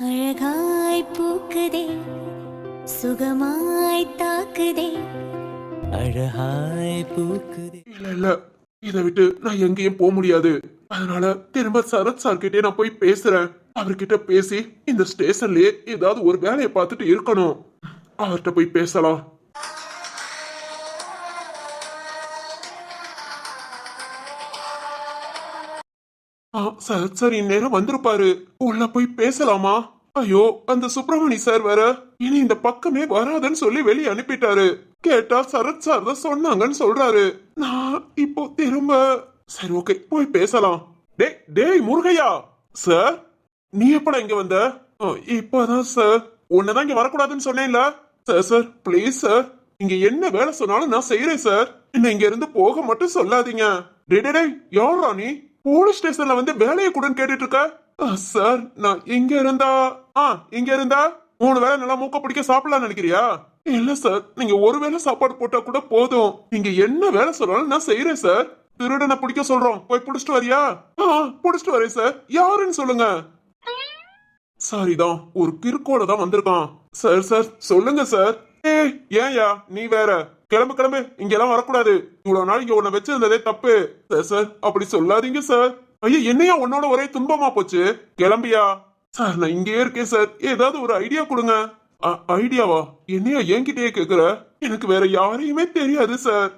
அழகாய் பூக்குதே சுகமாய் தாக்குதே அழகாய் பூக்குதே. இல்ல இல்ல, இதை விட்டு நான் எங்கேயும் போக முடியாது. அதனால திரும்ப சரத் சார் கிட்டே நான் போய் பேசுறேன். அவர்கிட்ட பேசி இந்த ஸ்டேஷன்லயே ஏதாவது ஒரு வேலையை பார்த்துட்டு இருக்கணும். அவர்கிட்ட போய் பேசலாம். சரத் சார் இந்நேரம் வந்திருப்பாரு. உள்ள போய் பேசலாமா? ஐயோ, அந்த சுப்பிரமணி சார் வேற இனி இந்த பக்கமே வராதுன்னு சொல்லி வெளியே அனுப்பிட்டாரு. கேட்டா சரத் சார் தான் சொன்னாங்கன்னு சொல்றாரு. நான் இப்போ திரும்ப சரி ஓகே போய் பேசலாம். டேய் முருகையா சார், நீ எப்படா இங்க வந்த? இப்பதான் சார். உன்னதான் இங்க வரக்கூடாதுன்னு சொன்னேன்ல சார். சார் பிளீஸ் சார், இங்க என்ன வேலை சொன்னாலும் நான் செய்யறேன் சார். என்ன இங்க இருந்து போக மட்டும் சொல்லாதீங்க. டே யாரா நீ? போலீஸ் ஸ்டேஷன்ல வந்து வேலையை கூடன்னு கேட்டுட்டு இருக்க? சார் நான் இங்க இருந்தா 3 வேளை நல்லா மூக்க பிடிக்க சாப்பிடலாம் நினைக்கிறியா? இல்ல சார், நீங்க ஒரு வேளை சாப்பாடு போட்டா கூட போதும். நீங்க என்ன வேலை சொன்னாலும் நான் செய்யறேன் சார். திருடனை பிடிக்க சொல்றோம், போய் புடிச்சிட்டு வரியா? புடிச்சிட்டு வரேன் சார். யாருன்னு சொல்லுங்க. சாரிதான், ஒரு கிறுக்கோட தான் வந்திருக்கான். சார் சார் சொல்லுங்க சார். ஏன்யா நீ வேற? கிளம்பு, இங்க எல்லாம் வரக்கூடாது. இவ்வளவு நாள் இங்க உன்னை வச்சிருந்ததே தப்பு. சார் சார் அப்படி சொல்லாதீங்க சார். ஐயா என்னையா உன்னோட ஒரே துன்பமா போச்சு? கிளம்பியா? சார் நான் இங்கே இருக்கேன் சார், ஏதாவது ஒரு ஐடியா கொடுங்க. ஐடியாவா? என்னையா என்கிட்டயே கேக்குற? எனக்கு வேற யாரையுமே தெரியாது சார்.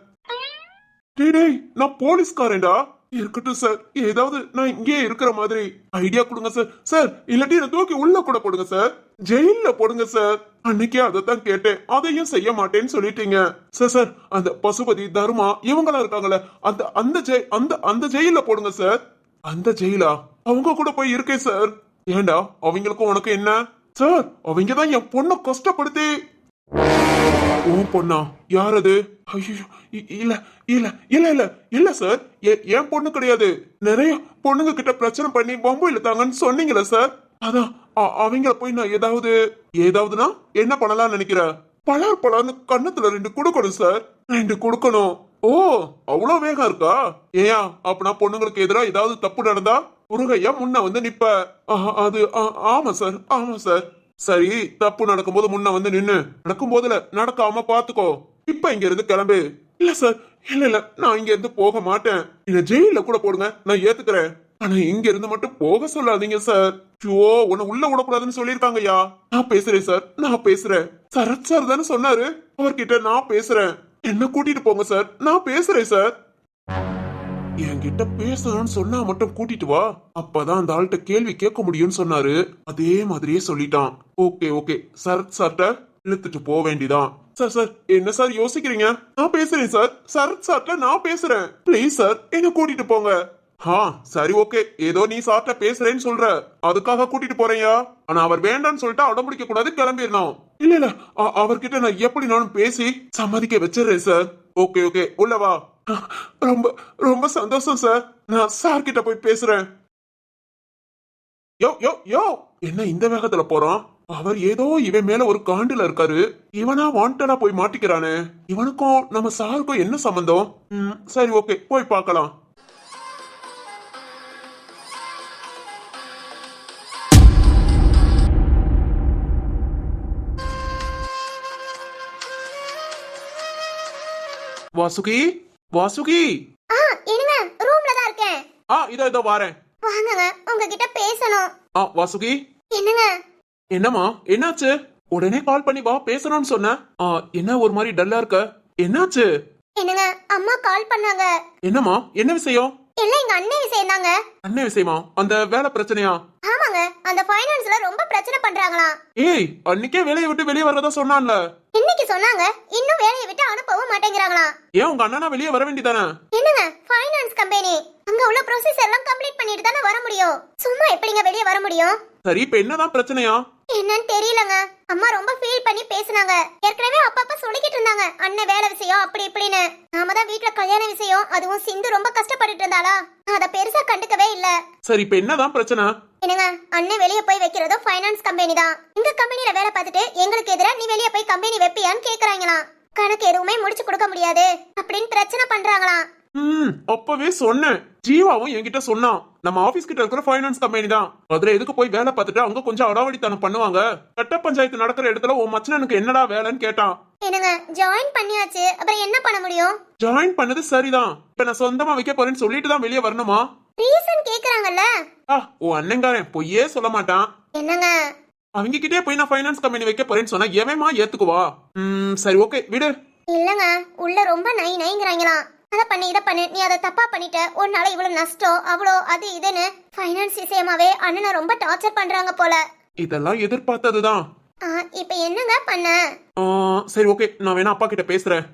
டேய் நான் போலீஸ்காரன்டா. இருக்கட்டும் சார், ஏதாவது நான் இங்கே இருக்கிற மாதிரி ஐடியா கொடுங்க சார். சார் இல்லாட்டி என்ன தூக்கி உள்ள கூட போடுங்க சார், ஜெயில போடுங்க சார். அன்னைக்கே அதைத்தான் கேட்டேன், அதையும் செய்ய மாட்டேன்னு சொல்லிட்டீங்க சார். சார் அந்த பசுபதி தர்மா இவங்களா இருக்காங்களே, அந்த ஜெயில போடுங்க சார். அந்த ஜெயிலா? அவங்க கூட போய் இருக்கேன் சார். ஏண்டா அவங்களுக்கும் உனக்கு என்ன சார்? அவங்கதான் என் பொண்ணை கஷ்டப்படுத்தி. உன் பொண்ணா? யார் அது? ஐயோ இல்ல இல்ல இல்ல இல்ல இல்ல சார், என் பொண்ணு கிடையாது. நிறைய பொண்ணுங்க கிட்ட பிரச்சனை பண்ணி பம்பு இழுத்தாங்கன்னு சொன்னீங்களே சார். அதான் அவங்கள போய் நான் ஏதாவதுனா என்ன பண்ணலாம்னு நினைக்கிற? பலான்னு கண்ணத்துல 2 கொடுக்கணும் சார். 2 கொடுக்கணும். ஓ அவ்வளவு வேகம் இருக்கா? ஏயா அப்பனா பொண்ணுங்களுக்கு எதிராக ஏதாவது தப்பு நடந்தா முருகையா முன்ன வந்து நிப்ப? அது ஆமா சார், ஆமா சார். சரி, தப்பு நடக்கும்போது முன்ன வந்து நின்னு, நடக்கும் போதுல நடக்காம பாத்துக்கோ. இப்ப இங்க இருந்து கிளம்பு. இல்ல சார், இல்ல நான் இங்க இருந்து போக மாட்டேன். என்ன ஜெயில கூட போடுங்க, நான் ஏத்துக்கிறேன். ஆனா இங்க இருந்து மட்டும் போக சொல்லாதீங்க சார். உன்னை உள்ள விடக்கூடாதுன்னு சொல்லிருக்காங்கய்யா. நான் பேசுறேன் சார், நான் பேசுறேன். சரத் சார் தானே சொன்னாரு, அவர்கிட்ட நான் பேசுறேன். என்ன கூட்டிட்டு போங்க சார், நான் பேசுறேன் சார். என்கிட்ட பேசணும்னு சொன்னா மட்டும் கூட்டிட்டு வா, அப்பதான் அந்த ஆள்கிட்ட கேள்வி கேட்க முடியும்னு சொன்னாரு. அதே மாதிரியே சொல்லிட்டான். ஓகே சரத் சார்ட்ட இழுத்துட்டு போக வேண்டிதான். சார் சார் என்ன சார் யோசிக்கிறீங்க? நான் பேசுறேன் சார், சரத் சார்ட்ட நான் பேசுறேன். பிளீஸ் சார் என்ன கூட்டிட்டு போங்க. சரி ஓகே, ஏதோ நீ சார்ட்ட பேசுறேன்னு சொல்ற, அதுக்காக கூட்டிட்டு போறேயா? ஆனா அவர் வேண்டான்னு சொல்லிட்டு அடம்பிடிக்க கூடாது, கிளம்பிடணும். இல்ல அவர்கிட்ட நான் எப்படி நானும் பேசி சம்மதிக்க வச்சிடுறேன் சார். ஓகே உள்ளவா. ரொம்ப ரொம்ப சந்தோஷம் சார், நான் சார் கிட்ட போய் பேசுறேன். யோ என்ன இந்த வேகத்துல போறான்? அவர் ஏதோ இவன் மேல ஒரு காண்டுல இருக்காரு. இவனா வாண்டடா போய் மாட்டிக்கிறானே. இவனுக்கும் நம்ம சாருக்கும் என்ன சம்பந்தம்? சரி ஓகே போய் பார்க்கலாம். வாசுகி என்னங்க? ரூம்ல தான் இருக்கேன். இதோ வாரேன். வாங்கங்க, உங்ககிட்ட பேசணும். வாசுகி. என்னங்க? என்னம்மா என்னாச்சு? உடனே கால் பண்ணி வா பேசணும்னு சொன்ன. என்ன ஒரு மாதிரி டல்லா இருக்க? என்னாச்சு? என்னங்க, அம்மா கால் பண்ணாங்க. என்னம்மா என்ன விஷயம்? இல்ல எங்க அண்ணன் விஷயம் தாங்க. அண்ணன் விஷயமா? அந்த வேலை பிரச்சனையா? ஆமாங்க, அந்த ஃபைனான்ஸ்ல ரொம்ப பிரச்சனை பண்றாங்களாம். ஏய் அன்னைக்கே வேலையை விட்டு வெளியே வரதா சொன்னான்ல. இன்னைக்கு சொன்னாங்க, இன்னும் வேலையை விட்டு அனுப்பவும் மாட்டேங்கிறாங்களாம். ஏன் உங்க அண்ணனா வெளியே வர வேண்டியதானே? என்னங்க, ஃபைனான்ஸ் கம்பெனி அங்க உள்ள ப்ரொசீஜர் எல்லாம் கம்ப்ளீட் பண்ணிட்டு தானே வர முடியும். சும்மா எப்படிங்க வெளியே வர முடியும்? சரி இப்ப என்னதான் பிரச்சனையா? என்னன்னு தெரியலங்க. அம்மா ரொம்ப ஃபீல் பண்ணி பேசுனாங்க. ஏற்கனவே அப்பா சொல்லிக்கிட்டு இருந்தாங்க, அண்ணன் வேலை விஷயம் அப்படி இப்படின்னு. நாம தான் வீட்ல கல்யாண விஷயம், அதுவும் சிந்து ரொம்ப கஷ்டப்பட்டுட்டு இருந்தாளா, அத பெருசா கண்டுக்கவே இல்ல. சரி இப்ப என்னதான் பிரச்சனை? என்னங்க, அண்ணன் வெளிய போய் வைக்கிறதோ ஃபைனான்ஸ் கம்பெனி தான். இந்த கம்பெனில வேலை பார்த்துட்டு எங்களுக்கு எதிரா நீ வெளிய போய் கம்பெனி வைப்பியான்னு கேக்குறாங்களாம். கணக்கு எதுவுமே முடிச்சு கொடுக்க முடியாது அப்படின்னு பிரச்சனை பண்றாங்களாம். அப்பவே சொன்னேன். ஜீவாவும் என்கிட்ட சொன்னான், நம்ம ஆபீஸ் கிட்ட இருக்கிற ஃபைனான்ஸ் கம்பெனி தான். அதுல எதுக்கு போய் வேலை பார்த்துட்டு அங்க கொஞ்சம் அடாவடித்தனம் பண்ணுவாங்க. கட்ட பஞ்சாயத்து நடக்கிற இடத்துல உன் மச்சனனுக்கு என்னடா வேலைன்னு கேட்டான். என்னங்க ஜாயின் பண்ணியாச்சு, அப்புறம் என்ன பண்ண முடியும்? ஜாயின் பண்ணது சரிதான். இப்ப நான் சொந்தமா வைக்க போறேன்னு சொல்லிட்டு தான் வெளியே வரணுமா? ரீசன் கேக்குறாங்கல்ல. உன் அண்ணங்காரன் பொய்யே சொல்ல மாட்டான். என்னங்க அவங்க கிட்டே போய் நான் ஃபைனான்ஸ் கம்பெனி வைக்க போறேன்னு சொன்னா எவன்மா ஏத்துக்குவா? சரி ஓகே விடு. இல்லங்க உள்ள ரொம்ப நைங்கிறாங்களாம். அத பண்ணி இத பண்ணு, நீ அதை தப்பா பண்ணிட்ட, உன்னால இவ்வளவு நஷ்டம் அவ்வளோ அது இதுன்னு ஃபைனான்ஸ் விஷயமாவே அண்ணனை ரொம்ப டார்ச்சர் பண்றாங்க போல. இதெல்லாம் எதிர்பார்த்ததுதான். இப்ப என்னங்க பண்ண? சரி ஓகே, நான் வேணா அப்பா கிட்ட பேசுறேன்.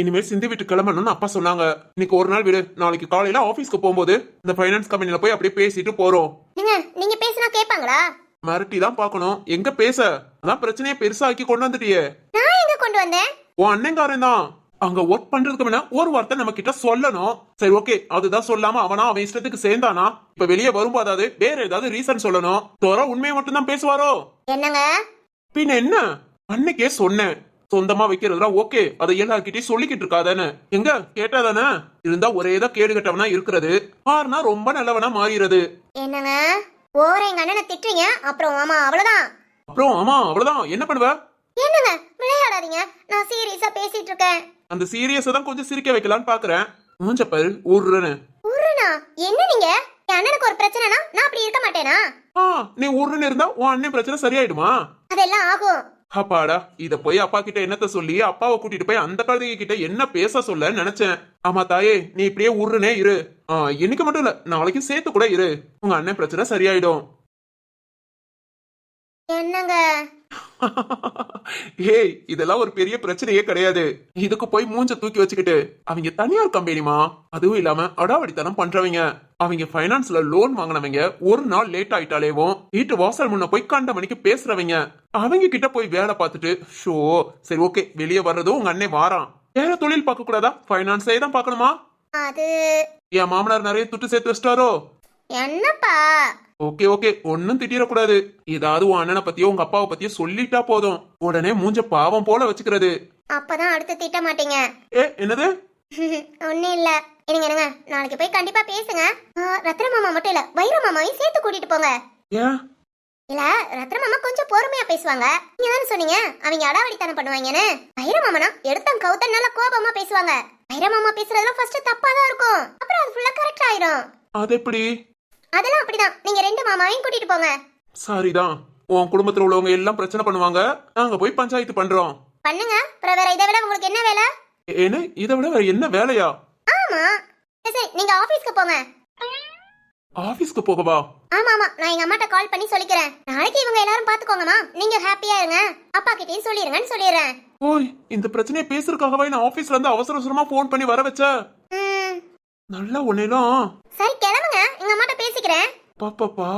இனிமேல் சிந்தி வீட்டு கிளம்பணும்னு அப்பா சொன்னாங்க. இன்னைக்கு ஒரு நாள் விடு, நாளைக்கு காலையில ஆபீஸ்க்கு போகும்போது இந்த ஃபைனான்ஸ் கம்பெனில போய் அப்படியே பேசிட்டு போறோம். நீங்க பேசினா கேட்பாங்களா? மிரட்டி தான் பாக்கணும். எங்க பேச, அதான் பிரச்சனையை பெருசாக்கி கொண்டு வந்துட்டியே. நான் எங்க கொண்டு வந்தேன்? உன் அண்ணங்காரன் தான். அங்க ஒர்க் பண்றதுக்கு முன்ன ஒரு வார்த்தை நம்ம கிட்ட சொல்லணும். சரி ஓகே, அதுதான் சொல்லாம அவன் இஷ்டத்துக்கு சேர்ந்தானா? இப்ப வெளியே வரும்போதாவது வேற ஏதாவது ரீசன் சொல்லணும். தோற உண்மையை மட்டும் தான் பேசுவாரோ? என்னங்க பின்ன என்ன? அன்னைக்கே சொன்னேன், சொந்தமா வைக்கிறதுல ஓகே, அதை எல்லார்கிட்டயும் சொல்லிக்கிட்டு இருக்காதானே. எங்க கேட்டாதானே? இருந்தா ஒரேதான் கேடு கட்டவனா இருக்கிறது, மாறினா ரொம்ப நல்லவனா மாறிடுறது. என்னங்க ஓர எங்க அண்ணனை திட்டுறீங்க, அப்புறம் ஆமா அவ்வளவுதான். என்ன பண்ணுவ? என்னங்க விளையாடாதீங்க, நான் சீரியஸா பேசிட்டு இருக்கேன். அந்த சீரியஸா தான் கொஞ்சம் சிரிக்க வைக்கலான்னு பாக்குறேன். மூஞ்ச பாரு ஊர்றன்னு. ஊர்றனா? என்ன நீங்க? என் அண்ணனுக்கு ஒரு பிரச்சனைனா நான் அப்படி இருக்க மாட்டேனா? நீ ஊர்றன்னு இருந்தா உன் அண்ணன் பிரச்சனை சரியாயிடுமா? அதெல்லாம் ஆகும். அப்பாடா, இத போய் அப்பா கிட்ட என்னத்த சொல்லி அப்பாவை கூட்டிட்டு போய் அந்த குழந்தைங்க கிட்ட என்ன பேச சொல்ல நினைச்சேன். ஆமா தாயே, நீ இப்படியே ஊர்றனே இரு. இன்னைக்கு மட்டும் இல்ல, நாளைக்கு சேர்த்து கூட இரு. உங்க அண்ணன் பிரச்சனை சரியாயிடும். என்னங்க ஏய், இதெல்லாம் ஒரு பெரிய பிரச்சனையே கிடையாது. இதுக்கு போய் மூஞ்ச தூக்கி வச்சுக்கிட்டு அவங்க தனியார் கம்பெனிமா, அதுவும் இல்லாம அடாவடித்தனம் பண்றவங்க. அவங்க ஃபைனான்ஸ்ல லோன் வாங்கினவங்க ஒரு நாள் லேட் ஆயிட்டாலேவும் வீட்டு வாசல் முன்ன போய் கண்ட மணிக்கு பேசுறவங்க. அவங்க கிட்ட போய் வேலை பார்த்துட்டு ஷோ சரி ஓகே, வெளியே வர்றதும் உங்க அண்ணன் வாரான். வேற தொழில் பார்க்க கூடாதா? ஃபைனான்ஸே தான் பார்க்கணுமா? அது என் மாமனார் நிறைய துட்டு சேர்த்து வச்சிட்டாரோ? என்னப்பா? ஓகே, ஒன்னும் திட்டிடக்கூடாது. ஏதாவது உன் அண்ணனை பத்தியோ உங்க அப்பாவை பத்தியோ சொல்லிட்டா போதும், உடனே மூஞ்ச பாவம் போல வச்சுக்கிறது. அப்பதான் அடுத்து திட்ட மாட்டீங்க. என்னது? ஒண்ணு இல்ல. என்னங்க நாளைக்கு போய் கண்டிப்பா பேசுங்க. ரத்ன மாமா மட்டும் இல்ல, வைர மாமாவையும் சேர்த்து கூட்டிட்டு போங்க. இல்ல, ரத்ன மாமா கொஞ்சம் பொறுமையா பேசுவாங்க. நீங்க தானே சொன்னீங்க அவங்க அடாவடித்தனம் பண்ணுவாங்கன்னு. வைர மாமனா எடுத்தம் கவுத்த நல்லா கோபமா பேசுவாங்க. வைர மாமா பேசுறதுலாம் ஃபர்ஸ்ட் தப்பா தான் இருக்கும், அப்புறம் அது ஃபுல்லா கரெக்ட் ஆயிடும். அது எப்படி? அதெல்லாம் அப்படிதான். நீங்க ரெண்டு மாமாவையும் கூட்டிட்டு போங்க. சரிதான். உன் குடும்பத்துல உள்ளவங்க எல்லாம் பிரச்சனை பண்ணுவாங்க, நாங்க போய் பஞ்சாயத்து பண்றோம். பண்ணுங்க. அப்புறம் வேற இதை விட உங்களுக்கு என்ன வேலை? என்ன இதை விட வேற என்ன வேலையா? ஆமா சரி, நீங்க ஆபீஸ்க்கு போங்க. ஆபீஸ்க்கு போகவா? ஆமா நான் எங்க அம்மாட்ட கால் பண்ணி சொல்லிக்கிறேன். நாளைக்கு இவங்க எல்லாரும் பாத்துக்கோங்கம்மா, நீங்க ஹாப்பியா இருங்க, அப்பா கிட்டயும் சொல்லிருங்கன்னு சொல்லிடுறேன். ஓய், இந்த பிரச்சனையை பேசுறதுக்காகவே நான் ஆபீஸ்ல இருந்து அவசர அவசரமா போன் பண்ணி வர வச்ச. நல்லா ஒன்னேலாம். சரி கிளம்புங்க, எங்க அம்மாட்ட பேசிக்கிறேன். பாப்பாப்பா,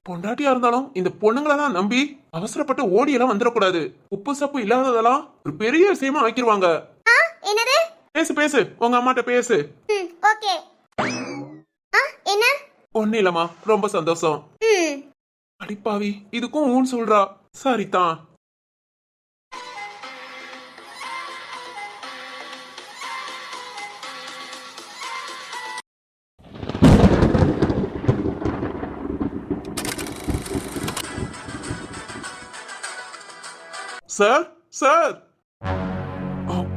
பொண்டாட்டியா இருந்தாலும் இந்த பொண்ணுங்களெல்லாம் நம்பி அவசரப்பட்டு ஓடி எல்லாம் வந்துடக்கூடாது. உப்பு சப்பு இல்லாததெல்லாம் ஒரு பெரிய விஷயமா ஆக்கிடுவாங்க. என்னது? பேசு உங்க அம்மாட்ட பேசு. ஓகே. என்ன? ஒண்ணு இல்லம்மா, ரொம்ப சந்தோஷம். அடிப்பாவி, இதுக்கும் ஊன் சொல்றா. சரிதான். சார்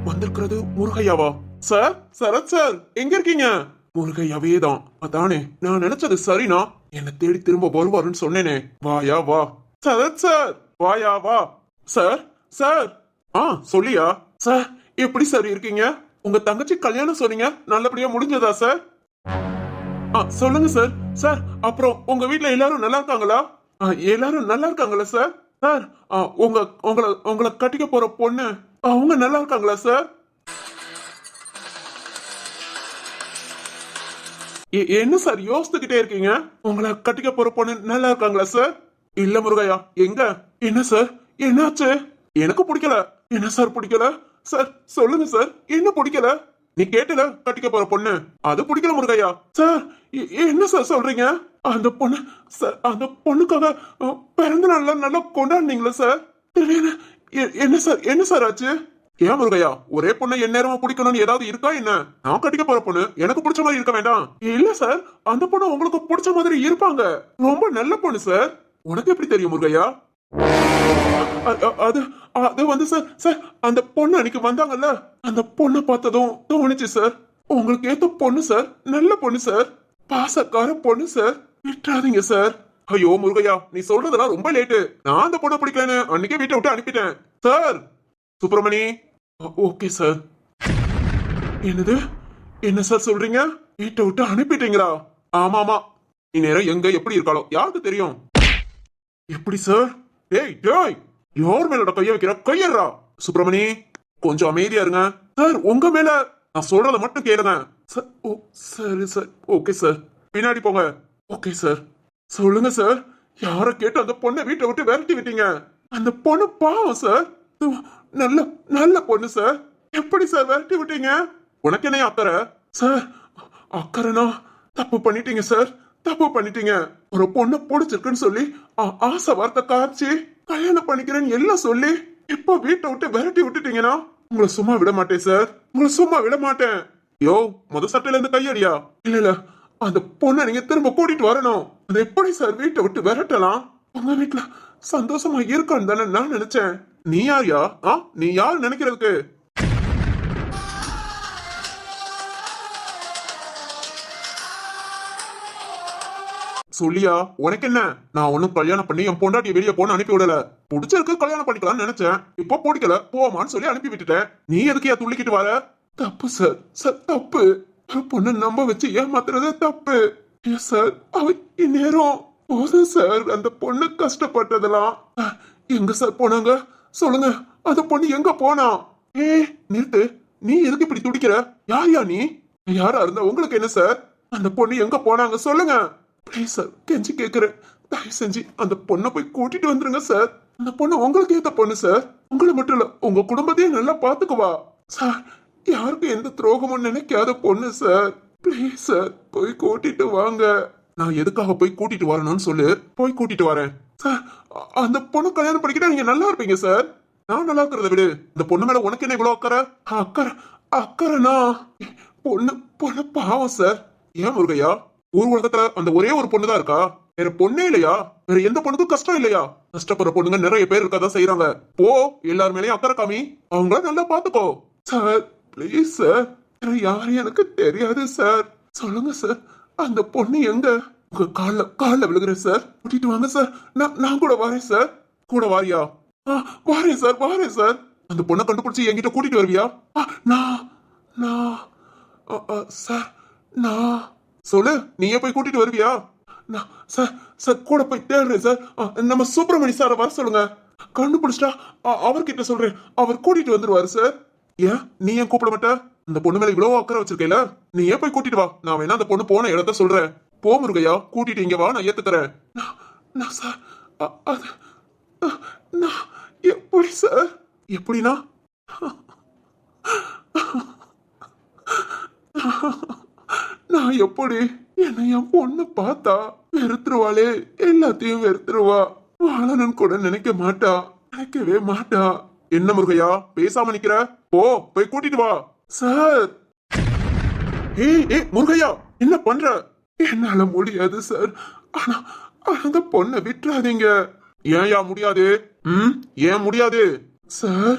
வந்திருக்கிறது முருகையாவா? சார் சரத் சார் எங்க இருக்கீங்க? முருகையாவே தான். அதானே நான் நினைச்சது சரினா, என்ன தேடி திரும்ப வருவாருன்னு சொன்னேனே. வாயா வா. சரத் சார் வாயா வா. சார் சொல்லியா? சார் எப்படி சார் இருக்கீங்க? உங்க தங்கச்சி கல்யாணம் சொன்னீங்க, நல்லபடியா முடிஞ்சதா சார்? சொல்லுங்க சார். சார் அப்புறம் உங்க வீட்ல எல்லாரும் நல்லா இருக்காங்களா? எல்லாரும் நல்லா இருக்காங்களா சார்? சார் உங்களை கட்டிக்க போற பொண்ணு அவங்க நல்லா இருக்காங்களா சார்? என்ன சார் யோசித்துக்கிட்டே இருக்கீங்க? உங்களை கட்டிக்க போற பொண்ணு நல்லா இருக்காங்களா சார்? இல்ல முருகையா, எங்க? என்ன சார் என்னாச்சு? எனக்கு பிடிக்கல. என்ன சார் பிடிக்கல? சார் சொல்லுங்க சார், என்ன பிடிக்கல? நீ கேட்டல கட்டிக்க போற பொண்ணு, அது பிடிக்கல முருகையா. சார் என்ன சார் சொல்றீங்க? அந்த பொண்ணு சார், அந்த பொண்ணுக்காக பிறந்த நாள்ல நல்லா கொண்டாடுனீங்களா சார்? என்ன சார் ஆச்சு? ஏன் முருகையா ஒரே பொண்ணை என் நேரமா பிடிக்கணும்னு ஏதாவது இருக்கா என்ன? நான் கட்டிக்க போற பொண்ணு எனக்கு பிடிச்ச மாதிரி இருக்க வேண்டாம். இல்ல சார், அந்த பொண்ணு உங்களுக்கு பிடிச்ச மாதிரி இருப்பாங்க. ரொம்ப நல்ல பொண்ணு சார். உனக்கு எப்படி தெரியும் முருகையா? அது அது வந்து சார் சார் அந்த பொண்ணு அன்னைக்கு வந்தாங்கல்ல, அந்த பொண்ணை பார்த்ததும் தோணுச்சு சார். உங்களுக்கு ஏத்த பொண்ணு சார், நல்ல பொண்ணு சார், பாசக்கார பொண்ணு சார். விட்டுறாதீங்க சார். ஐயோ முருகையா, நீ சொல்றதெல்லாம் ரொம்ப லேட்டு. நான் அந்த பொண்ணை பிடிக்கலன்னு அன்னைக்கே வீட்டை விட்டு அனுப்பிட்டேன் சார். சுப்பிரமணி. Okay sir. என்னது, என்ன சார் சொல்றீங்க? வீட்டை விட்டு அனுப்பிட்டீங்களா? ஆமா ஆமா. இந்நேரம் எங்க எப்படி இருக்காளோ யாருக்கு தெரியும்? எப்படி சார்? டேய் டேய், யார் மேலோட கைய வைக்கிற? கையறா. சுப்பிரமணி கொஞ்சம் அமைதியா இருங்க சார். உங்க மேல நான் சொல்றத மட்டும் கேளுங்க சார். ஓ சரி சார். Okay sir. பின்னாடி போங்க. Okay sir. சொல்லுங்க சார். யார கேட்டு அந்த பொண்ணை வீட்டை விட்டு விரட்டி விட்டீங்க? அந்த பொண்ணு பாவம் சார். நல்ல நல்ல பொண்ணு சார். எப்படி சார் விரட்டி விட்டீங்க? உனக்கு என்ன அக்கறை சார்? அக்கறைனா தப்பு பண்ணிட்டீங்க சார், தப்பு பண்ணிட்டீங்க. ஒரு பொண்ணு பிடிச்சிருக்குன்னு சொல்லி ஆசை வார்த்தை காய்ச்சி கல்யாணம் பண்ணிக்கிறேன்னு எல்லாம் சொல்லி இப்ப வீட்டை விட்டு விரட்டி விட்டுட்டீங்கன்னா உங்களை சும்மா விட மாட்டேன் சார். உங்களை சும்மா விட மாட்டேன். யோ, முத சட்டையில இருந்து கையடியா? இல்ல இல்ல, அந்த பொண்ணை நீங்க திரும்ப கூட்டிட்டு வரணும். அது எப்படி சார் வீட்டை விட்டு விரட்டலாம்? உங்க வீட்டுல சந்தோஷமா இருக்கான்னு தானே நான் நினைச்சேன். நீ யாரியா? நீ யார் நினைக்கிறதுக்கு? சொல்லியா, உனக்கு என்ன? நான் ஒன்னும் கல்யாணம் பண்ணி என் பொண்டாட்டிய வெளியே போன அனுப்பி விடல. பிடிச்சிருக்கு கல்யாணம் பண்ணிக்கலாம்னு நினைச்சேன். இப்போ பிடிக்கல போமான்னு சொல்லி அனுப்பி விட்டுட்டேன். நீ எதுக்கு துள்ளிக்கிட்டு வர? தப்பு சார், சார் தப்பு. பொண்ணு நம்ப வச்சு ஏமாத்துறது தப்பு. சார் அவ இந்நேரம் போதும் சார். அந்த பொண்ணு கஷ்டப்பட்டதெல்லாம் எங்க சார் போனாங்க சொல்லுங்க. அந்த பொண்ணு எங்க போனா? நிறுத்து. நீ எதுக்கு இப்படி துடிக்கிற? யாரியா நீ? யாரா இருந்தா உங்களுக்கு என்ன சார்? அந்த பொண்ணு எங்க போனாங்க சொல்லுங்க ப்ளீஸ் சார். கெஞ்சி கேக்குறேன், தயவு செஞ்சு அந்த பொண்ணை போய் கூட்டிட்டு வந்துருங்க சார். அந்த பொண்ணு உங்களுக்கு ஏத்த பொண்ணு சார். உங்களை மட்டும் இல்ல, உங்க குடும்பத்தையும் நல்லா பாத்துக்குவா சார். யாருக்கும் எந்த துரோகமும் நினைக்காத பொண்ணு சார். ப்ளீஸ் சார், போய் கூட்டிட்டு வாங்க. நான் எதுக்காக போய் கூட்டிட்டு வரணும்னு சொல்லு, போய் கூட்டிட்டு வரேன் சார். அந்த பொண்ணு கல்யாணம் பண்ணிக்கிட்டா நீங்க நல்லா இருப்பீங்க சார். நான் நல்லா இருக்கிறத விடு. இந்த பொண்ணு மேல உனக்கு என்ன இவ்வளவு அக்கறை? அக்கறை அக்கறைனா பொண்ணு பொண்ணு பாவம் சார். ஏன் முருகையா, ஊர் உலகத்துல அந்த ஒரே ஒரு பொண்ணுதான் இருக்கா? வேற பொண்ணே இல்லையா? வேற எந்த பொண்ணுக்கும் கஷ்டம் இல்லையா? கஷ்டப்படுற பொண்ணுங்க நிறைய பேர் இருக்கதான் செய்யறாங்க. போ, எல்லார் மேலயும் அக்கறை காமி, அவங்கள நல்லா பாத்துக்கோ சார். Please sir. யாரும் எனக்கு தெரியாது சார். சொல்லுங்க சார், அந்த பொண்ணு எங்க? உங்க கால்ல விழுகிறேன் சார். கூட்டிட்டு வாங்க சார். நான் கூட வரேன் சார். கூட வாரியா? வாரேன் சார், வாரேன் சார். அந்த பொண்ணை கண்டுபிடிச்சு என்கிட்ட கூட்டிட்டு வருவியா? நான் சார், நான் சொல்லு. நீயே போய் கூட்டிட்டு வருவியா? சார் சார் கூட போய் தேடுறேன் சார். நம்ம சுப்பிரமணி சாரை வர சொல்லுங்க. கண்டுபிடிச்சிட்டா அவர்கிட்ட சொல்றேன், அவர் கூட்டிட்டு வந்துருவாரு சார். ஏன் நீ ஏன் கூப்பிட மாட்ட? அந்த பொண்ணு மேல இவ்வளவு அக்கறை வச்சிருக்கேல, நீ ஏன் போய் கூட்டிட்டு வா. நான் வேணா அந்த பொண்ணு போன இடத்த சொல்றேன். போ முருகையா, கூட்டிட்டு இங்க வா, நான் ஏத்துக்கிறேன். நான் சார் அது நான் எப்படி சார்? எப்படின்னா நான் எப்படி? என்ன என் பொண்ணு பார்த்தா வெறுத்துருவாளே, எல்லாத்தையும் வெறுத்துருவா. வாழணும்னு கூட நினைக்க மாட்டா, நினைக்கவே மாட்டா. என்ன முருகையா பேசாம நிக்கிற? போய் கூட்டிட்டு வா சார். முருகையா என்ன பண்ற? என்னால முடியாது சார். ஆனா அந்த பொண்ணை விட்டுறாதீங்க. ஏன்யா முடியாது? ஏன் முடியாது சார்?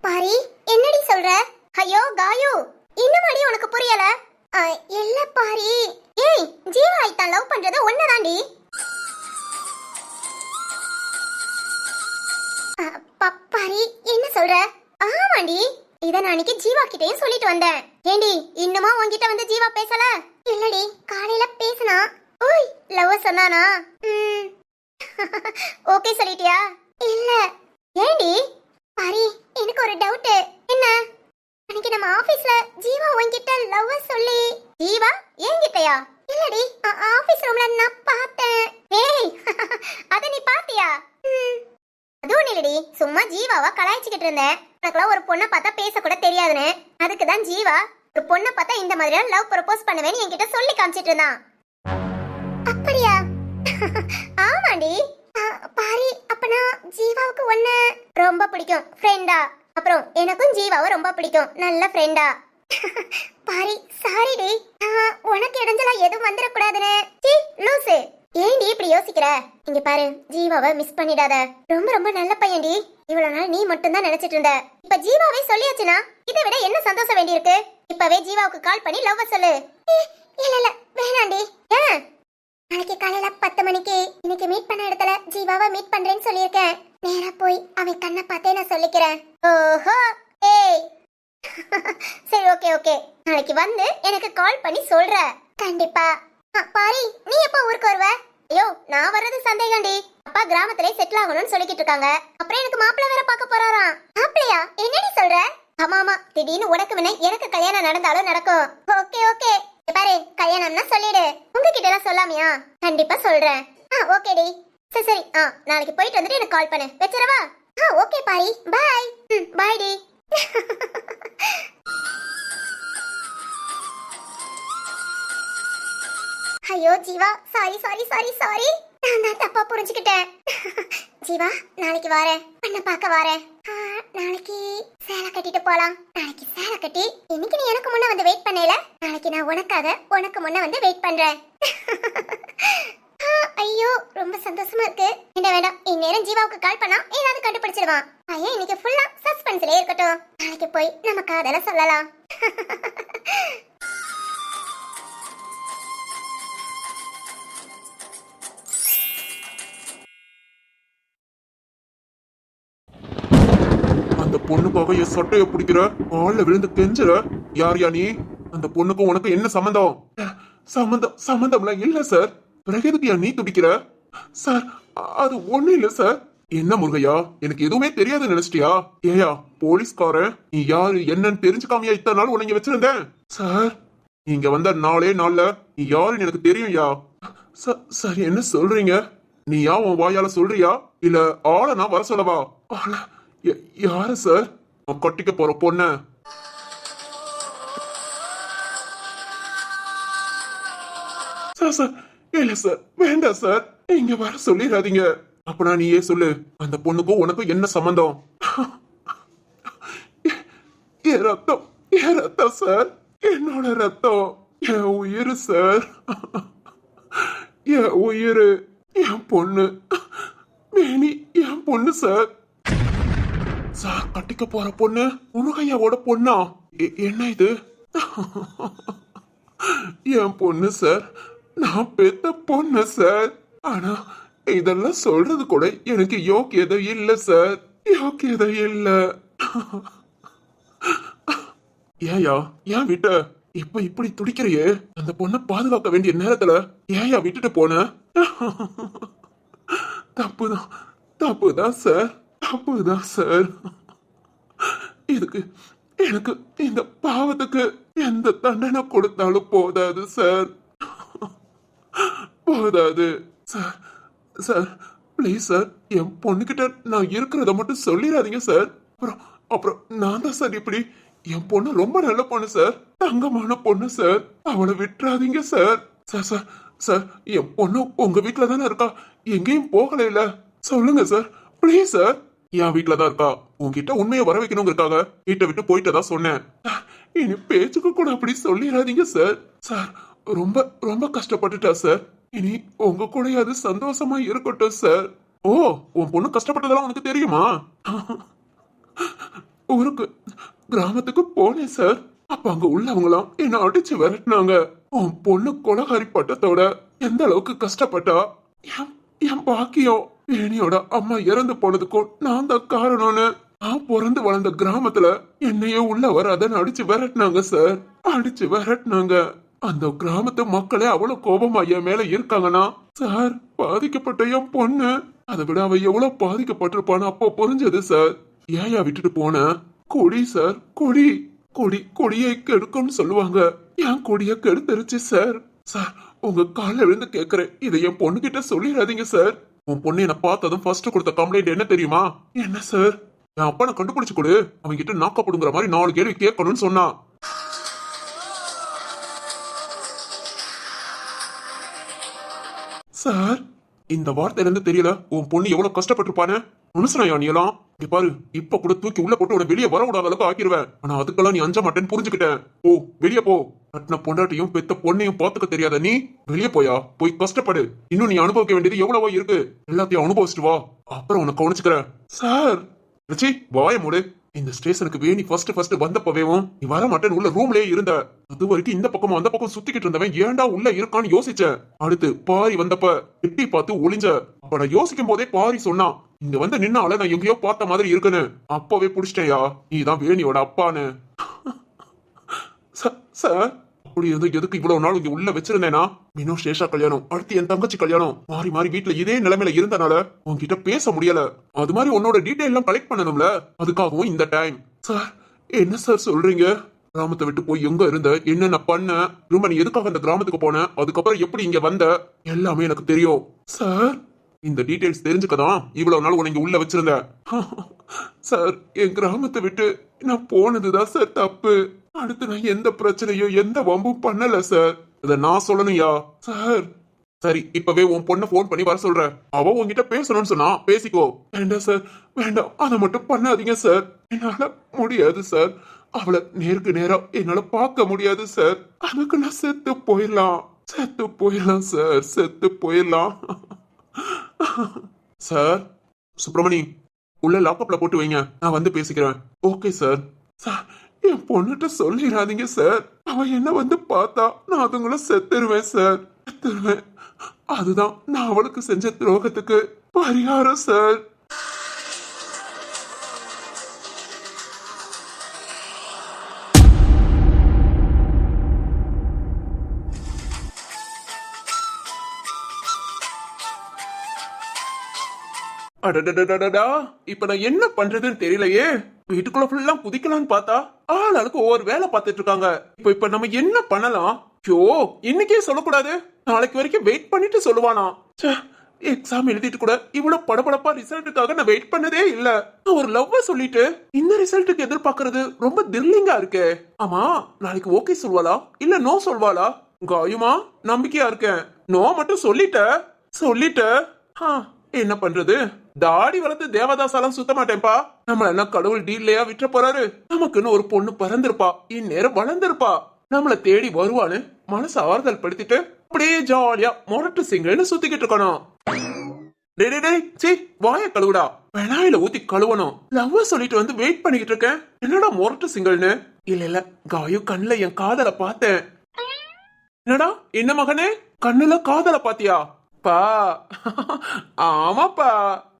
பாரி, என்னடி சொல்ற? ஐயோ காயு, இன்னுமாடி உனக்கு புரியல? இல்ல பாரி. ஏய், ஜீவா ஐத்தான் லவ் பண்றது ஒன்னதாண்டி. பாரி என்ன சொல்ற? ஆமாண்டி, இத நான் அன்னைக்கு ஜீவா கிட்டயும் சொல்லிட்டு வந்தேன். ஏண்டி இன்னுமா உன்கிட்ட வந்து ஜீவா பேசல? இல்லடி, காலையில பேசினா. ஓய், லவ் சொன்னானா? ஓகே சொல்லிட்டியா? இல்ல. ஏண்டி பாரி, எனக்கு ஒரு டவுட். என்ன? அன்னைக்கு நம்ம ஆபீஸ்ல ஜீவா உன்கிட்ட லவ் சொல்லி. ஜீவா என்கிட்டயா? இல்லடி, ஆபீஸ் ரூம்ல நான் பார்த்தேன். ஏய், அத நீ பாத்தியா? அதுவும் இல்லடி, சும்மா ஜீவாவா கலாய்ச்சிக்கிட்டு இருந்தேன். உனக்குலாம் ஒரு பொண்ணை பார்த்தா பேச கூட தெரியாதுன்னு. அதுக்குதான் ஜீவா ஒரு பொண்ணை பார்த்தா இந்த மாதிரியான லவ் ப்ரப்போஸ் பண்ணுவேன்னு என்கிட்ட சொல்லி காமிச்சிட்டு இருந்தான். அப்படியா? ஆமாண்டி. பாரி, அப்பனா ஜீவாவுக்கு ஒண்ணு ரொம்ப பிடிக்கும் ஃப்ரெண்டா? அப்புறம் எனக்கும் ஜீவாவை ரொம்ப பிடிக்கும், நல்ல ஃப்ரெண்டா. பாரி சாரிடி, உனக்கு இடைஞ்சலா எதுவும் வந்துடக்கூடாதுன்னு. சீ லூசு, ஏண்டி இப்படி யோசிக்கிற? இங்க பாரு, ஜீவாவை மிஸ் பண்ணிடாத. ரொம்ப ரொம்ப நல்ல பையன்டி. இவ்வளவு நாள் நீ மட்டும் தான் நினைச்சிட்டு இருந்த. இப்ப ஜீவாவே சொல்லியாச்சுனா இதை விட என்ன சந்தோஷம் வேண்டி இருக்கு? இப்பவே ஜீவாவுக்கு கால் பண்ணி லவ் சொல்லு. இல்ல இல்ல வேணாண்டி. ஏன்? நாளைக்கு காலையில 10 மணிக்கு இன்னைக்கு மீட் பண்ண இடத்துல ஜீவாவை மீட் பண்றேன்னு சொல்லியிருக்கேன். நேரா போய் அவன் கண்ணை பார்த்தே நான் சொல்லிக்கிறேன். ஓஹோ, ஏய். சரி ஓகே ஓகே, நாளைக்கு வந்து எனக்கு கால் பண்ணி சொல்ற. கண்டிப்பா. பாரி, நீ எப்ப ஊருக்கு வருவ? ஐயோ, நான் வர்றது சந்தேகம்டி. அப்பா கிராமத்திலே செட்டில் ஆகணும்னு சொல்லிக்கிட்டு இருக்காங்க. அப்புறம் எனக்கு மாப்பிள்ளை வேற பார்க்க போறாராம். மாப்பிள்ளையா? என்னடி சொல்ற? ஆமா ஆமா, திடீர்னு உனக்கு முன்ன எனக்கு கல்யாணம் நடந்தாலும் நடக்கும். ஓகே ஓகே, பாரு கல்யாணம்னா சொல்லிடு. உங்ககிட்ட எல்லாம் சொல்லாமையா? கண்டிப்பா சொல்றேன். ஓகேடி. சரி சரி, நாளைக்கு போயிட்டு வந்துட்டு எனக்கு கால் பண்ணு. வச்சிரவா? Okay Paari, bye. பை டி. ஐயோ Jeeva, sorry sorry sorry sorry, நான் தான் தப்பா புரிஞ்சுக்கிட்டேன். ஜீவா, நாளைக்கு வரேன், அண்ணா பார்க்க வரேன். நாளைக்கு சேலை கட்டிட்டு போலாம். நாளைக்கு சேலை கட்டி இன்னைக்கு நீ எனக்கு முன்ன வந்து வெயிட் பண்ணல. நாளைக்கு நான் உனக்காக உனக்கு முன்ன வந்து வெயிட் பண்றேன். ஐயோ ரொம்ப சந்தோஷமா இருக்கு. வேண்டாம் வேண்டாம், இந்நேரம் ஜீவாவுக்கு கால் பண்ணா ஏதாவது கண்டுபிடிச்சிடுவான். பையன் இன்னைக்கு ஃபுல்லா சஸ்பென்ஸ்லயே இருக்கட்டும். நாளைக்கு போய் நம்ம காதல சொல்லலாம். அந்த பொண்ணுக்காக என் சட்டைய பிடிக்கிற, ஆள்ல விழுந்து கெஞ்சுற. யார் நீ? அந்த பொண்ணுக்கும் உனக்கு என்ன சம்பந்தம்? சம்பந்தம்லாம் இல்ல சார். பிறகு எதுக்கு நீ துடிக்கிற? சார் அது ஒண்ணு இல்ல சார். என்ன முருகையா, எனக்கு எதுவுமே தெரியாது நினைச்சிட்டியா? ஏயா போலீஸ்காரன், நீ யாரு என்னன்னு தெரிஞ்சுக்காமையா இத்தனை நாள் உன்னை வச்சிருந்தேன்? சார் நீங்க வந்த நாளே நாள்ல நீ யாருன்னு எனக்கு தெரியும்யா. சார் என்ன சொல்றீங்க? நீயா உன் வாயால சொல்றியா இல்ல ஆளை நான் வர சொல்லவா? யாரு சார்? கட்டிக்க போற பொண்ண? சார் இல்ல சார், வேண்டாம் சார், இங்க வர சொல்லிடாதீங்க. அப்பனா நீயே சொல்லு, அந்த பொண்ணுக்கும் உனக்கும் என்ன சம்பந்தம்? என் ரத்தம் சார், என்னோட ரத்தம், என் உயிர் சார், என் உயிர், என் பொண்ணு வேணி, என் பொண்ணு சார். சார் கட்டிக்க போற பொண்ணு முருகையாவோட பொண்ணா? என்ன இது? என் பொண்ணு சார், நான் பெத்த பொண்ணு சார். ஆனா இதெல்லாம் சொல்றது கூட எனக்கு யோக்கியதை இல்ல சார், யோக்கியதை இல்ல. ஏயா ஏன் விட்ட? இப்ப இப்படி துடிக்கிறையே? அந்த பொண்ணை பாதுகாக்க வேண்டிய நேரத்துல ஏயா விட்டுட்டு போன? தப்புதான் சார், தப்புதான் சார். இதுக்கு எனக்கு இந்த பாவத்துக்கு எந்த தண்டனை கொடுத்தாலும் போதாது சார், போதாது சார். சார் ப்ளீஸ் சார், என் பொண்ணுகிட்ட நான் இருக்கிறத மட்டும் சொல்லிடாதீங்க சார். அப்புறம் நான் தான் சார் இப்படி. என் பொண்ணு ரொம்ப நல்ல பொண்ணு சார், தங்கமான பொண்ணு சார், அவளை விட்டுறாதீங்க சார். சார் சார் சார், என் பொண்ணு உங்க வீட்டுல தானே இருக்கா, எங்கேயும் போகல இல்ல? சொல்லுங்க சார் ப்ளீஸ் சார். என் வீட்டுல தான் இருக்கா. உங்ககிட்ட உண்மையை வர வைக்கணுங்கிறதுக்காக வீட்டை விட்டு போயிட்டதா சொன்னேன். இனி பேச்சுக்கு கூட அப்படி சொல்லிடாதீங்க சார். சார் ரொம்ப ரொம்ப கஷ்டப்பட்டுட்டா சார். இனி உங்க கூட அது சந்தோஷமா இருக்கட்டும் சார். ஓ, உன் பொண்ணு கஷ்டப்பட்டதெல்லாம் உனக்கு தெரியுமா? ஊருக்கு கிராமத்துக்கு போனேன் சார். அப்ப அங்க உள்ளவங்களாம் என்ன அடிச்சு விரட்டினாங்க. உன் பொண்ணு கொலகாரி பட்டத்தோட எந்த அளவுக்கு கஷ்டப்பட்டா. என் பாக்கியம், வேணியோட அம்மா இறந்து போனதுக்கும் நான் தான் காரணம்னு. நான் பிறந்து வளர்ந்த கிராமத்துல என்னையே உள்ள வராத அடிச்சு விரட்டினாங்க சார், அடிச்சு விரட்டினாங்க. அந்த கிராமத்து மக்களே அவ்வளவு கோபமா என் மேல இருக்காங்கன்னா சார், பாதிக்கப்பட்ட என் பொண்ணு, அதை விட அவ எவ்வளவு பாதிக்கப்பட்டிருப்பான்னு அப்போ புரிஞ்சது சார். ஏயா விட்டுட்டு போன? கொடி சார், கொடி கொடி கொடியை கெடுக்கும்னு சொல்லுவாங்க. என் கொடிய கெடுத்துருச்சு சார். சார் உங்க கால விழுந்து கேக்குறேன், இதை என் பொண்ணு கிட்ட சொல்லிடாதீங்க சார். உன் பொண்ணு என்ன பார்த்ததும் ஃபர்ஸ்ட் கொடுத்த கம்ப்ளைண்ட் என்ன தெரியுமா? என்ன சார்? என் அப்பனை கண்டுபிடிச்சு கொடு, அவங்க கிட்ட நாக்கப்படுங்கிற மாதிரி 4 கேள்வி கேட்கணும்னு சொன்னா. சார் இந்த வார்த்தையில இருந்து தெரியல உன் பொண்ணு எவ்வளவு கஷ்டப்பட்டிருப்பானே. மனுஷனாயா நீ எல்லாம்? இங்க பாரு, இப்ப கூட தூக்கி உள்ள போட்டு உன வெளியே வர விடாத அளவுக்கு ஆக்கிடுவேன். ஆனா அதுக்கெல்லாம் நீ அஞ்ச மாட்டேன்னு புரிஞ்சுக்கிட்டேன். ஓ வெளியே போ. கட்டின பொண்டாட்டியும் பெத்த பொண்ணையும் பாத்துக்க தெரியாத நீ வெளியே போயா, போய் கஷ்டப்படு. இன்னும் நீ அனுபவிக்க வேண்டியது எவ்வளவோ இருக்கு, எல்லாத்தையும் அனுபவிச்சுட்டு வா, அப்புறம் உனக்கு கவனிச்சுக்கிறேன். சார் வாய மூடு. இந்த ஸ்டேஷனுக்கு வேணி ஃபர்ஸ்ட் வந்தப்பவேவும் நீ வர மாட்டேன்னு உள்ள ரூம்லயே இருந்த. அது வரைக்கும் இந்த பக்கமும் அந்த பக்கம் சுத்திக்கிட்டு இருந்தவன் ஏன்டா உள்ள இருக்கான்னு யோசிச்சேன். அடுத்து பாரி வந்தப்ப எட்டி பார்த்து ஒளிஞ்ச. அப்ப நான் யோசிக்கும் போதே பாரி சொன்னான், இங்க வந்து நின்னால நான் எங்கேயோ பார்த்த மாதிரி இருக்குன்னு. அப்பவே புடிச்சிட்டேயா, நீதான் வேணியோட அப்பான்னு. சார் அப்படி இருந்து எதுக்கு இவ்வளவு நாள் இங்க உள்ள வச்சிருந்தேனா? மீனோ சேஷா கல்யாணம், அடுத்து என் தங்கச்சி கல்யாணம், மாறி மாறி வீட்டுல இதே நிலைமையில இருந்தனால உன்கிட்ட பேச முடியல. அது மாதிரி உன்னோட டீடைல் எல்லாம் கலெக்ட் பண்ணணும்ல, அதுக்காகவும் இந்த டைம். சார் என்ன சார் சொல்றீங்க? கிராமத்தை விட்டு போய் எங்க இருந்த, என்னென்ன பண்ண, ரொம்ப நீ எதுக்காக அந்த கிராமத்துக்கு போன, அதுக்கப்புறம் எப்படி இங்க வந்த, எல்லாமே எனக்கு தெரியும். சார் இந்த டீடைல்ஸ் தெரிஞ்சுக்கதான் இவ்வளவு நாள் உனக்கு உள்ள வச்சிருந்தேன். சார் என் கிராமத்தை விட்டு நான் போனதுதான் சார் தப்பு. அடுத்து நான் எந்த பிரச்சனையோ எந்த வம்பும் பண்ணல சார். இத நான் சொல்லணும்யா. சார் சரி, இப்பவே உன் பொண்ணை போன் பண்ணி வர சொல்றேன். அவ உன்கிட்ட பேசணும்னு சொன்னா பேசிக்கோ. வேண்டாம் சார் வேண்டாம், அதை மட்டும் பண்ணாதீங்க சார். என்னால முடியாது சார். அவளை நேருக்கு நேரா என்னால பார்க்க முடியாது சார். அதுக்கு நான் செத்து போயிடலாம் சார், செத்து போயிடலாம். சார் சுப்பிரமணி உள்ள லாக்அப்ல போட்டு வைங்க, நான் வந்து பேசிக்கிறேன். Okay sir. சார் என் பொண்ணுகிட்ட சொல்லிடாதீங்க சார். அவ என்ன வந்து பார்த்தா நான் அதுங்கள செத்துருவேன் சார், செத்துருவேன். அதுதான் நான் அவளுக்கு செஞ்ச துரோகத்துக்கு பரிகாரம் சார். அடடடடடா, இப்ப நான் என்ன பண்றதுன்னு தெரியலையே. வீட்டுக்குள்ள ஃபுல்லா குதிக்கலாம்னு பார்த்தா ஆளுக்கு ஒவ்வொரு வேலை பார்த்துட்டு இருக்காங்க. இப்ப நம்ம என்ன பண்ணலாம்? ஐயோ, இன்னைக்கே சொல்லக்கூடாது, நாளைக்கு வரைக்கும் வெயிட் பண்ணிட்டு சொல்லுவானா? எக்ஸாம் எழுதிட்டு கூட இவ்வளவு படபடப்பா ரிசல்ட்டுக்காக நான் வெயிட் பண்ணதே இல்ல. நான் ஒரு லவ்வ சொல்லிட்டு இந்த ரிசல்ட்டுக்கு எதிர்பார்க்கறது ரொம்ப திர்லிங்கா இருக்கே. ஆமா, நாளைக்கு ஓகே சொல்வாளா இல்ல நோ சொல்வாளா? காயுமா நம்பிக்கையா இருக்கேன். நோ மட்டும் சொல்லிட்ட. என்ன பண்றது? தாடி வளர்த்து தேவதாசாலாம் சுத்த மாட்டேன்பா. நம்மள என்ன கடவுள் டீல்லையா விற்ற போறாரு? நமக்குன்னு ஒரு பொண்ணு பிறந்திருப்பா, இந்நேரம் வளர்ந்திருப்பா, நம்மள தேடி வருவான்னு மனசு ஆறுதல் படுத்திட்டு அப்படியே ஜாலியா மொரட்டு சிங்கன்னு சுத்திக்கிட்டு இருக்கணும். வாய கழுவுடா, பெனாயில ஊத்தி கழுவணும். லவ்வ சொல்லிட்டு வந்து வெயிட் பண்ணிக்கிட்டு இருக்கேன். என்னடா மொரட்டு சிங்கள்னு? இல்ல காயு கண்ணுல என் காதல பார்த்தேன். என்னடா என்ன மகனே, கண்ணுல காதல பாத்தியா? பா ஆமாப்பா.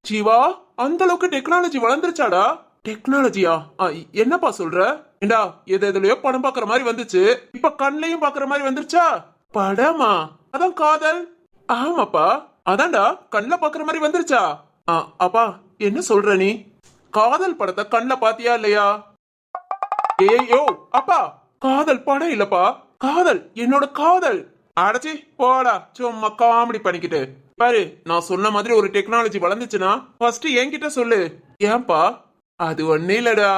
ஜீவா அந்த அளவுக்கு டெக்னாலஜி வளர்ந்துருச்சாடா? டெக்னாலஜியா? என்னப்பா சொல்ற? ஏண்டா எதுலயோ படம் பாக்குற மாதிரி வந்துச்சு, இப்ப கண்ணையும் பாக்குற மாதிரி வந்துருச்சா? படமா? அதான் காதல். ஆமாப்பா, அதான்டா கண்ல பாக்குற மாதிரி வந்துருச்சா? அப்பா என்ன சொல்ற நீ? காதல் படத்தை கண்ல பாத்தியா இல்லையா? ஏயோ அப்பா, காதல் படம் இல்லப்பா, காதல் என்னோட காதல். அடச்சி போடா, சும்மா காமெடி பண்ணிக்கிட்டு பாரு. நான் சொன்ன மாதிரி ஒரு டெக்னாலஜி வளர்ந்துச்சுன்னா ஃபர்ஸ்ட் என்கிட்ட சொல்லு. ஏன்பா? அது ஒண்ணே இல்லடா,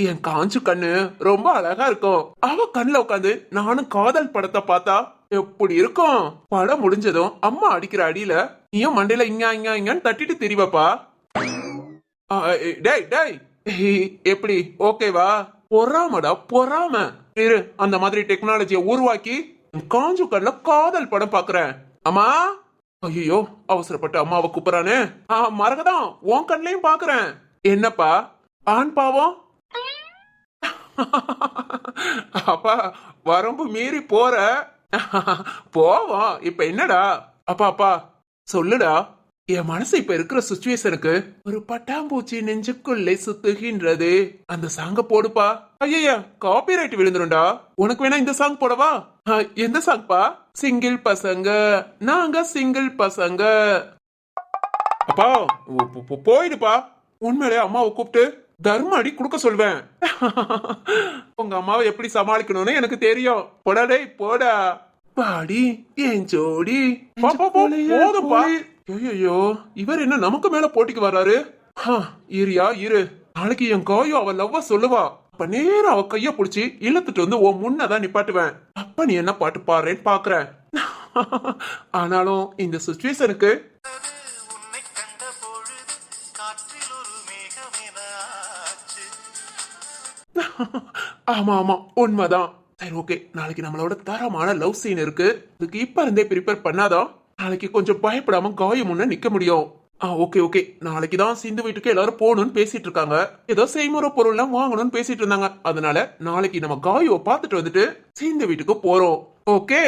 என் காஞ்சு கண்ணு ரொம்ப அழகா இருக்கும். அவ கண்ணுல உட்காந்து நானும் காதல் படத்தை பார்த்தா எப்படி இருக்கும்? படம் முடிஞ்சதும் அம்மா அடிக்கிற அடியில நீயும் மண்டையில இங்கன்னு தட்டிட்டு திரிவப்பா. டேய் எப்படி ஓகேவா? பொறாம இரு, அந்த மாதிரி டெக்னாலஜியை உருவாக்கி காஞ்சு கண்ணுல காதல் படம் பாக்குறேன். அம்மா, ஐயோ அவசரப்பட்டு அம்மாவை கூப்பிடறானே. மறக்கதான் உன் கண்ணையும் பாக்குறேன். என்னப்பா ஆண் பாவம்? அப்பா வரம்பு மீறி போற. போவோம். இப்ப என்னடா? அப்பா சொல்லுடா. என் மனசு இப்ப இருக்கிற சிச்சுவேஷனுக்கு ஒரு பட்டாம்பூச்சி நெஞ்சுக்குள்ளே சுத்துகின்றது, அந்த சாங்க போடுப்பா. ஐயா காப்பிரைட் விழுந்துரும்டா. உனக்கு வேணா இந்த சாங் போடவா? எந்த சாங்ப்பா? சிங்கிள் பசங்க, நாங்க சிங்கிள் பசங்க. அப்பா போயிடுப்பா. உண்மையிலே அம்மாவை கூப்பிட்டு தர்ம அடி கொடுக்க சொல்வேன். உங்க அம்மாவை எப்படி சமாளிக்கணும்னு எனக்கு தெரியும். போடாடே போடா. பாடி என் ஜோடி. போதும்பா. ஐயோ, இவர் என்ன நமக்கு மேல போட்டிக்கு வர்றாரு? இரு, நாளைக்கு என் காயோ அவ லவ்வ சொல்லுவா. அப்ப நேரம் அவ கைய புடிச்சு இழுத்துட்டு வந்து உன் முன்னதான் நிப்பாட்டுவேன். அப்ப நீ என்ன பாட்டு பாடுறேன்னு பாக்குறேன். ஆனாலும் இந்த சுச்சுவேஷனுக்கு உன்னை கண்ட பொழுது காற்றில் ஒரு மேகமென ஆச்சு. ஆமா ஆமா உண்மைதான். சரி ஓகே, நாளைக்கு நம்மளோட தரமான லவ் சீன் இருக்கு. அதுக்கு இப்ப இருந்தே ப்ரிப்பேர் பண்ணாதான் நாளைக்கு கொஞ்சம் பயப்படாம காயம் முன்ன நிக்க முடியும். ஓகே ஓகே, நாளைக்கு தான் சிந்து வீட்டுக்கு எல்லாரும் போகணும்னு பேசிட்டு இருக்காங்க. ஏதோ செய்முறை பொருள்லாம் வாங்கணும்னு பேசிட்டு இருந்தாங்க. அதனால நாளைக்கு நம்ம காயுவை பார்த்துட்டு வந்துட்டு சிந்து வீட்டுக்கு போறோம். ஓகே.